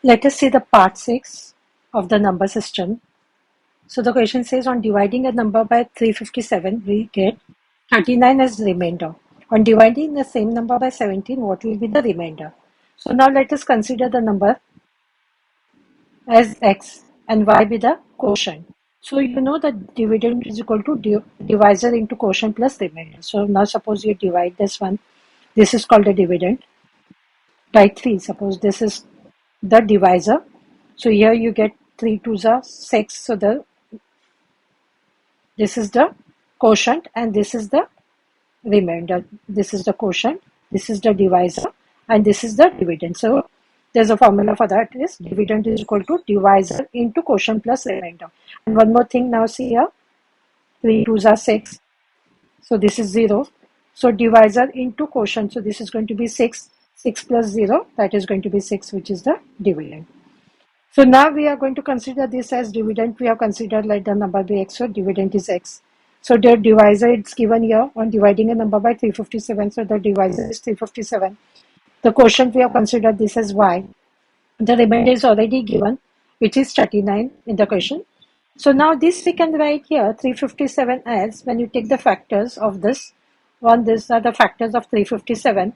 Let us see the part 6 of the number system. So the question says on dividing a number by 357, we get 39 as remainder. On dividing the same number by 17, what will be the remainder? So now let us consider the number as x and y be the quotient. So you know that dividend is equal to divisor into quotient plus remainder. So now suppose you divide this one. This is called a dividend by 3. Suppose this is the divisor. So here you get 3 twos are 6. So this is the quotient and this is the remainder. This is the quotient, this is the divisor, and this is the dividend. So there's a formula for that is dividend is equal to divisor into quotient plus remainder. And one more thing now, see here, 3 twos are 6. So this is 0. So divisor into quotient. So this is going to be 6. 6 plus 0, that is going to be 6, which is the dividend. So now we are going to consider this as dividend. We have considered like the number be x, so dividend is x. So the divisor it's given here on dividing a number by 357. So the divisor is 357. The quotient we have considered this as y. The remainder is already given, which is 39 in the question. So now this we can write here 357 as when you take the factors of this one. These are the factors of 357.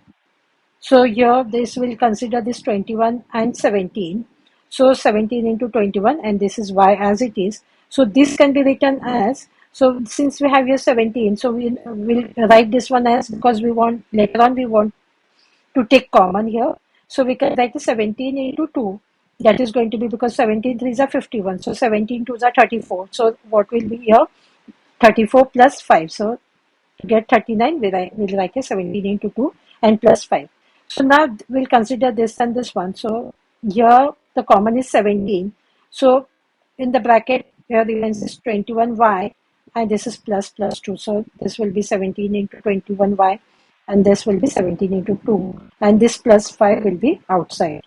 So here this will consider this 21 and 17. So 17 into 21 and this is y as it is. So this can be written as, so since we have here 17, so we'll write this one as, because we want later on we want to take common here. So we can write the 17 into 2. That is going to be, because 17 3s are 51. So 17 2s are 34. So what will be here? 34 plus 5. So to get 39, we'll write a 17 into 2 and plus 5. So now we'll consider this and this one. So here the common is 17. So in the bracket here remains is 21y and this is plus 2. So this will be 17 into 21y and this will be 17 into 2 and this plus 5 will be outside.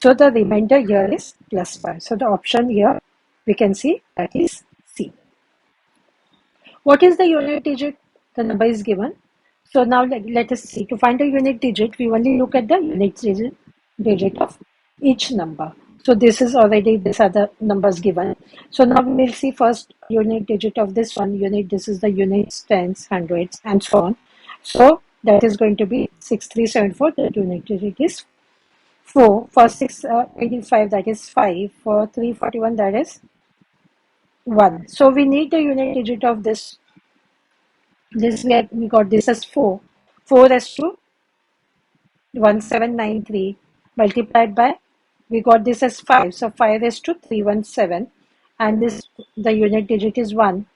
So the remainder here is plus 5. So the option here we can see that is C. What is the unit digit? The number is given. So now let us see. To find a unit digit, we only look at the unit digit of each number. So this is already, these are the numbers given. So now we will see first unit digit of this one. This is the units, tens, hundreds, and so on. So that is going to be 6374. The unit digit is 4. For 685, that is 5. For 341, that is 1. So we need the unit digit of this. We got this as 4. 4 raised to 1793 multiplied by, we got this as 5. So 5 raised to 317 and this, the unit digit is 1.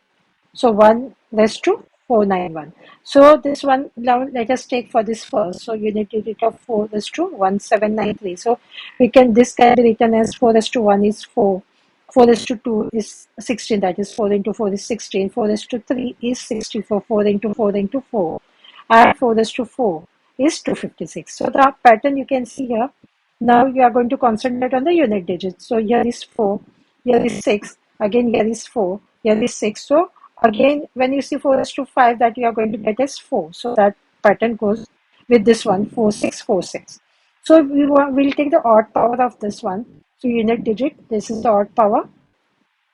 So 1 raised to 491. So this one, now let us take for this first. So unit digit of 4 raised to 1793. So this can be written as 4 raised to 1 is 4. 4 raised to 2 is 16, that is 4 into 4 is 16. 4 raised to 3 is 64. 4 into 4 into 4. And 4 raised to 4 is 256. So the pattern you can see here. Now you are going to concentrate on the unit digits. So here is 4, here is 6, again here is 4, here is 6. So again when you see 4 raised to 5, that you are going to get as 4. So that pattern goes with this one, 4 6 4 6. So we'll take the odd power of this one. So unit digit, this is the odd power.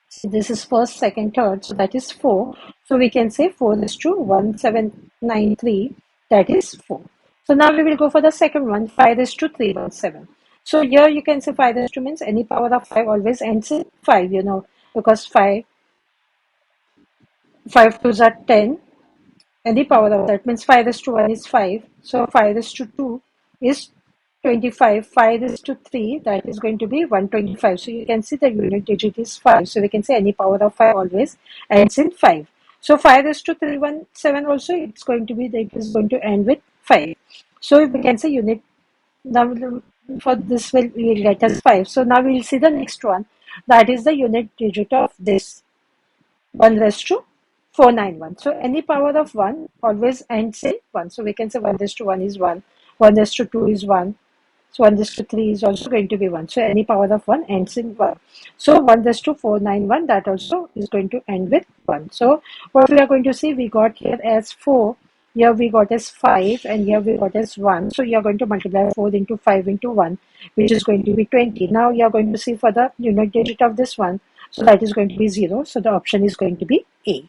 So this is first, second, third. So that is 4. So we can say 4 raised to 1793. That is 4. So now we will go for the second one, 5 raised to 317. So here you can say 5 raised to means any power of 5 always ends in 5, because 5 twos are 10. Any power of that means 5 raised to 1 is 5. So 5 raised to 2 is 25. 5 raised to 3, that is going to be 125. So you can see the unit digit is 5. So we can say any power of 5 always ends in 5. So 5 raised to 317 also, it is going to end with 5. So we can say unit, now for this will get us 5. So now we will see the next one. That is the unit digit of this 1 raised to 491. So any power of 1 always ends in 1. So we can say 1 raised to 1 is 1. 1 raised to 2 is 1. So 1 raised to 3 is also going to be 1. So any power of 1 ends in 1. So 1 raised to 491, that also is going to end with 1. So what we are going to see, we got here as 4 here we got as 5 and here we got as 1. So you are going to multiply 4 into 5 into 1, which is going to be 20. Now you are going to see for the unit digit of this one. So that is going to be 0. So the option is going to be A.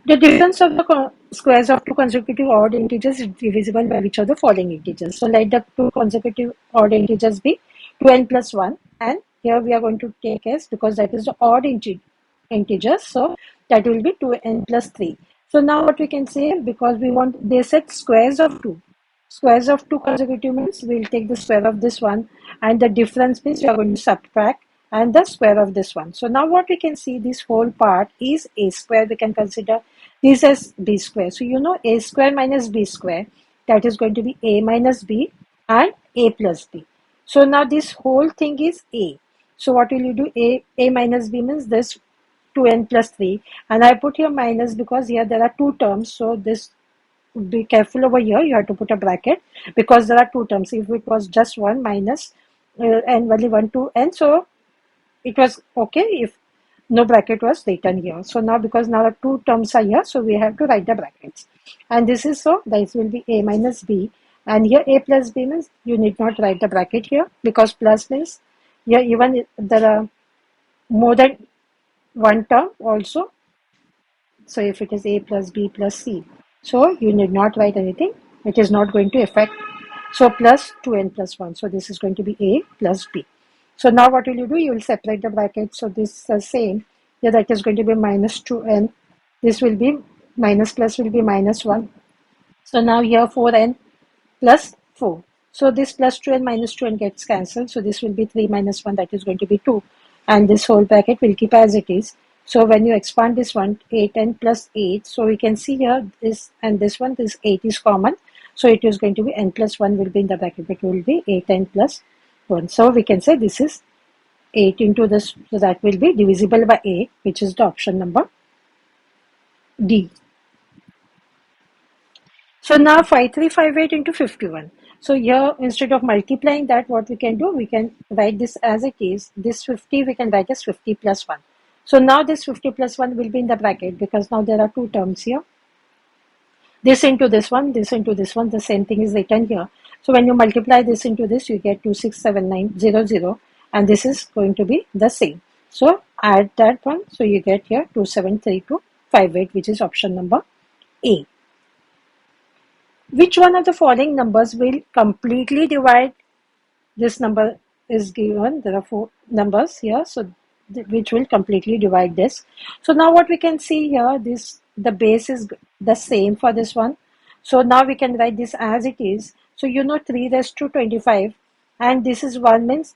The difference of the squares of two consecutive odd integers is divisible by which of the following integers. So let the two consecutive odd integers be 2n plus 1, and here we are going to take as, because that is the odd integers, so that will be 2n plus 3. So now what we can say, because we want, they said squares of 2. Squares of 2 consecutive means we'll take the square of this one, and the difference means we are going to subtract and the square of this one. So now what we can see, this whole part is a square. We can consider this as b square. So you know a square minus b square, that is going to be a minus b and a plus b. So now this whole thing is a. So what will you do? A minus b means this 2n plus 3, and I put here minus because here there are two terms. So this, be careful over here, you have to put a bracket because there are two terms. If it was just one minus and only 1 to n, so it was okay if no bracket was written here. So now because now the two terms are here, so we have to write the brackets. And this is, so this will be a minus b, and here a plus b means you need not write the bracket here, because plus means here even there are more than one term also. So if it is a plus b plus c, so you need not write anything. It is not going to affect. So plus 2n plus 1. So this is going to be a plus b. So now what will you do? You will separate the brackets. So this is the same. Yeah, that is going to be minus 2n. This will be minus plus will be minus 1. So now here 4n plus 4. So this plus 2n minus 2n gets cancelled. So this will be 3 minus 1, that is going to be 2. And this whole bracket will keep as it is. So when you expand this one, 8n plus 8. So we can see here this and this one, this 8 is common. So it is going to be n plus 1 will be in the bracket. It will be 8n plus 1. So we can say this is 8 into this. So that will be divisible by 8, which is the option number D. So now 5358 into 51. So here instead of multiplying that, what we can do, we can write this as it is. This 50 we can write as 50 plus 1. So now this 50 plus 1 will be in the bracket because now there are two terms here. This into this one, this into this one, the same thing is written here. So when you multiply this into this, you get 267900, and this is going to be the same. So add that one, so you get here 273258, which is option number A. Which one of the following numbers will completely divide? This number is given. There are 4 numbers here, so which will completely divide this. So now what we can see here, this the base is the same for this one. So now we can write this as it is. So you know 3 raised to 25, and this is 1 means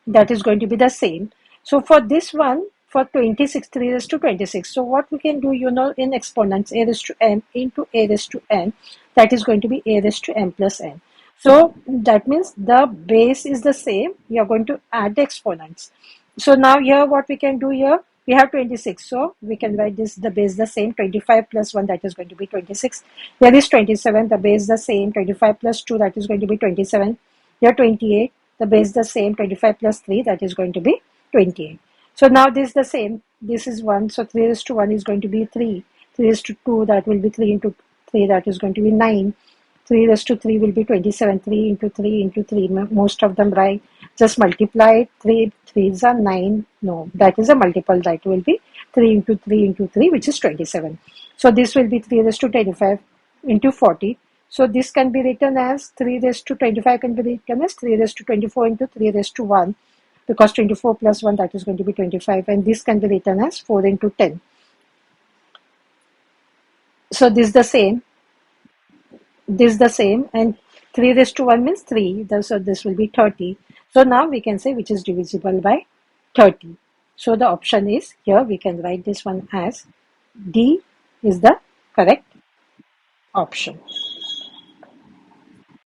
that is going to be the same. So for this one, for 26, 3 raised to 26. So what we can do, you know, in exponents, a raised to m into a raised to n, that is going to be a raised to m plus n. So that means the base is the same. You are going to add the exponents. So now here what we can do here, we have 26. So we can write this, the base the same, 25 plus 1, that is going to be 26. Here is 27, the base the same, 25 plus 2, that is going to be 27. Here 28, the base the same, 25 plus 3, that is going to be 28. So now this is the same, this is 1, so 3 raised to 1 is going to be 3, 3 raised to 2, that will be 3 into 3, that is going to be 9, 3 raised to 3 will be 27, 3 into 3 into 3, most of them right, just multiply 3, 3s are 9, no, that is a multiple, that will be 3 into 3 into 3, which is 27. So this will be 3 raised to 25 into 40. So this can be written as 3 raised to 25 can be written as 3 raised to 24 into 3 raised to 1, because 24 plus 1, that is going to be 25, and this can be written as 4 into 10. So this is the same, and 3 raised to 1 means 3, so this will be 30. So now we can say which is divisible by 30. So the option is here, we can write this one as D is the correct option.